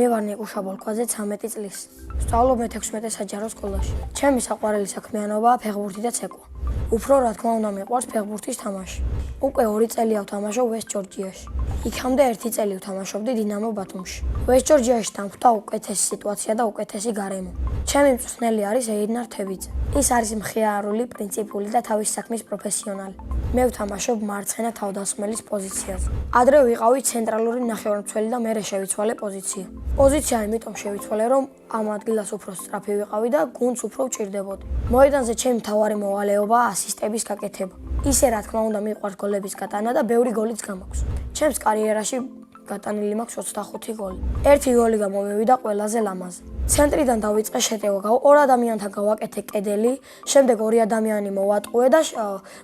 მე ვარ ნიკუშა ბოლქვაძე 13 წლის. ვსწავლობ მე-16 საჯარო სკოლაში. ჩემი საყვარელი საქმიანობაა ფეხბურთი და ცეკვა. უფრო რა თქმა უნდა მიყვარს ფეხბურთის თამაში. უკვე 2 წელია ვთამაშობ ვესტ ჯორჯიაში. იქამდე 1 წელი ვთამაშობდი დინამო ბათუმში. ვესტ ჯორჯიაში დამხვდა უკეთესი სიტუაცია და უკეთესი გარემო. ჩემი მწვრთნელი არის ეიდნარ თებიძე. ის არის მხიარული, პრინციპული და თავის საქმის პროფესიონალი. მე ვთამაშობ მარცხენა თავდამსხმელის პოზიციაზე. ადრე ვიყავი ცენტრალური ნახევარმცველი და მერე შევიცვალე პოზიცია. პოზიცია იმიტომ შევიცვალე, რომ ამ ადგილას უფრო სწრაფი ვიყავი და გუნდს უფრო ვჭირდებოდი. მოედანზე ჩემი მთავარი მოვალეობაა ასისტების გაკეთება. ისე რა თქმა უნდა მიყვარს გოლების გატანა და ბევრი გოლიც გამაქვს. ჩემს კარიერაში გატანილი მაქვს 25 გოლი. 1 გოლი გამომივიდა ყველაზე ლამაზე. ცენტრიდან დავიწყე შეტევა, 2 ადამიანთან გავაკეთე კედელი, შემდეგ 2 ადამიანი მოვატყუე და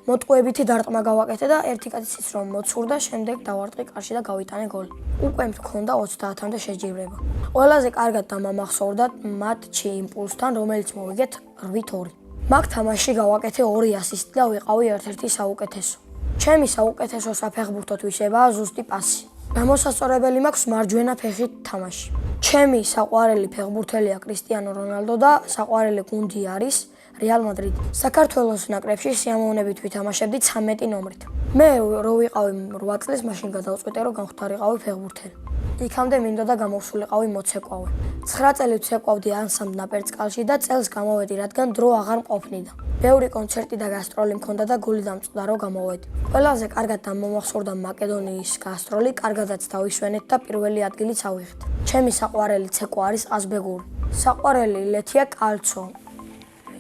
მოტყუებითი დარტყმა გავაკეთე და ერთი კაციც რომ მოცურდა, შემდეგ დავარტყი კარში და გავიტანე გოლი. უკვე მქონდა 30-მდე შეჯიბრება. ყველაზე კარგად დამამახსოვრდა მატჩი იმპულსთან, რომელიც მოვიგეთ 8-2. მაგ თამაშში გავაკეთე 2 ასისტი და ვიყავი ერთ-ერთი საუკეთესო. ჩემი საუკეთესო საფეხბურთო თვისებაა ზუსტი პასი. გამოსასწორებელი მაქვს მარჯვენა ფეხით თამაში. ჩემი საყვარელი ფეხბურთელია კრისტიანო რონალდო და საყვარელი გუნდი არის რეალ მადრიდი. საქართველოს ნაკრებში სიამოვნებით ვითამაშებდი 13 ნომრით. მე რო ვიყავი 8 წლის, მაშინ გადავწყვიტე რომ გამხდარიყავი ფეხბურთელი. იქამდე მინდოდა გამოვსულიყავი მოცეკვავე. 9 წელი ვცეკვავდი ანსამბლ ნაპერწკალში და წელს გამოვედი, რადგან დრო აღარ მყოფნიდა. ბევრი კონცერტი და გასტროლი მქონდა და გული დამწყდა რომ გამოვედი. ყველაზე კარგად დამამახსოვრდა მაკედონიის გასტროლი, კარგადაც დავისვენეთ და პირველი ადგილიც ავიღეთ. ჩემი საყვარელი ცეკვა არის ყაზბეგური. საყვარელი ილეთია კალცო.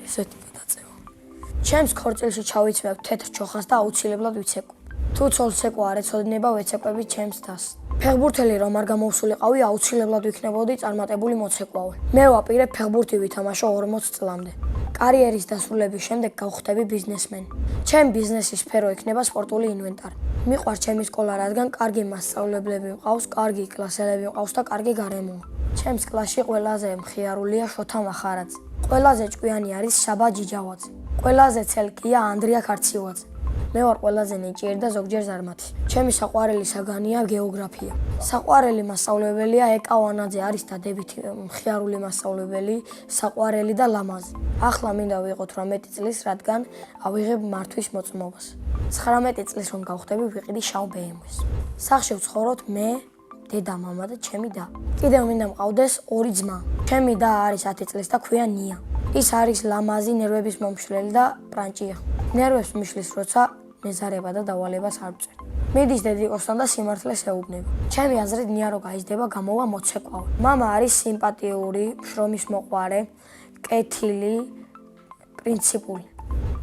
ესეთი გადაწევა. ჩემს ქორწილში ჩავიცმევ თეთრ ჩოხას და აუცილებლად ვიცეკვ. თუ ცოლ ცეკვა არ ეცოდინება, ვეცეკვები ჩემს დას. ფეხბურთელი რომ არ გამოვსულიყავი, აუცილებლად ვიქნებოდი წარმატებული მოცეკვავე. მე ვაპირებ ფეხბურთი ვითამაშო 40 წლამდე. კარიერის დასრულების შემდეგ გავხდები ბიზნესმენი. ჩემი ბიზნესის სფერო იქნება სპორტული ინვენტარი. მიყვარს ჩემი სკოლა, რადგან კარგი მასწავლებლები მყავს, კარგი კლასელები მყავს და კარგი გარემოა. ჩემს კლასში ყველაზე მხიარულია შოთა მახარაძე. ყველაზე ჭკვიანი არის შაბა ჯიჯავაძე. ყველაზე ცელკია ანდრია ქარციოვაძე. მე ვარ ყველაზე ნიჭიერი და ზოგჯერ ზარმათი. ჩემი საყვარელი საგანია გეოგრაფია. საყვარელი მასწავლებელია ეკა ვანაძე, არის დადებითი მხიარული მასწავლებელი, საყვარელი და ლამაზი. ახლა მინდა ვიყოთ 18 წლის, რადგან ავიღებ მართვის მოწმობას. 19 წლის რომ გავხდები, ვიყიდი შავ BMW-ს. სახლში ვცხოვრობ მე, დედა, მამა და ჩემი და. კიდევ მინდა მყავდეს 2 ძმა. ჩემი და არის 10 წლის და ქვია ნია. ის არის ლამაზი, ნერვების მომშლელი და პრანჭია. ნერვებს მიშლის, როცა მეზარება და დავალებას არ ვწერ. მიდის დედიკოსთან და სიმართლეს ეუბნება. ჩემი აზრით ნია რო გაიზრდება, გამოვა მოცეკვავე. მამა არის სიმპათიური, შრომის მოყვარე, კეთილი, პრინციპული.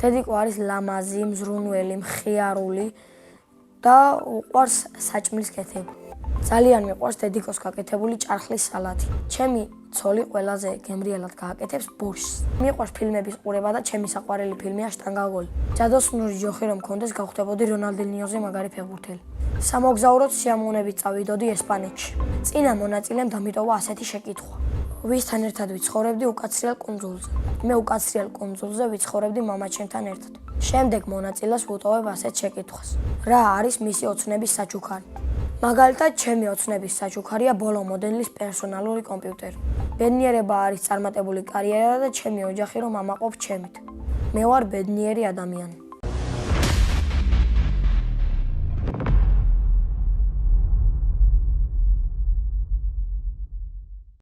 დედიკო არის ლამაზი, მზრუნველი, მხიარული და უყვარს საჭმლის კეთება. ძალიან მიყვარს დედიკოს გაკეთებული ჭარხლის სალათი. ჩემი ცოლი ყველაზე გემრიელად გააკეთებს ბორშს. მიყვარს ფილმების ყურება და ჩემი საყვარელი ფილმია შტანგაგოლი. ჯადოსნური ჯოხი რომ მქონდეს, გავხდებოდი რონალდინიოზე მაგარი ფეხბურთელი. სამოგზაუროდ სიამოვნებით წავიდოდი ესპანეთში. წინა მონაწილემ დამიტოვა ასეთი შეკითხვა. ვისთან ერთად ვიცხოვრებდი უკაცრიელ კუნძულზე? მე უკაცრიელ კუნძულზე ვიცხოვრებდი მამაჩემთან ერთად. შემდეგ მონაწილეს ვუტოვებ ასეთ შეკითხვას. რა არის მისი ოცნების საჩუქარი? მაგალითად, ჩემი ოცნების საჩუქარია ბოლო მოდელის პერსონალური კომპიუტერი. ბედნიერება არის წარმატებული კარიერა და ჩემი ოჯახი რომ ამაყობს ჩემით. მე ვარ ბედნიერი ადამიანი.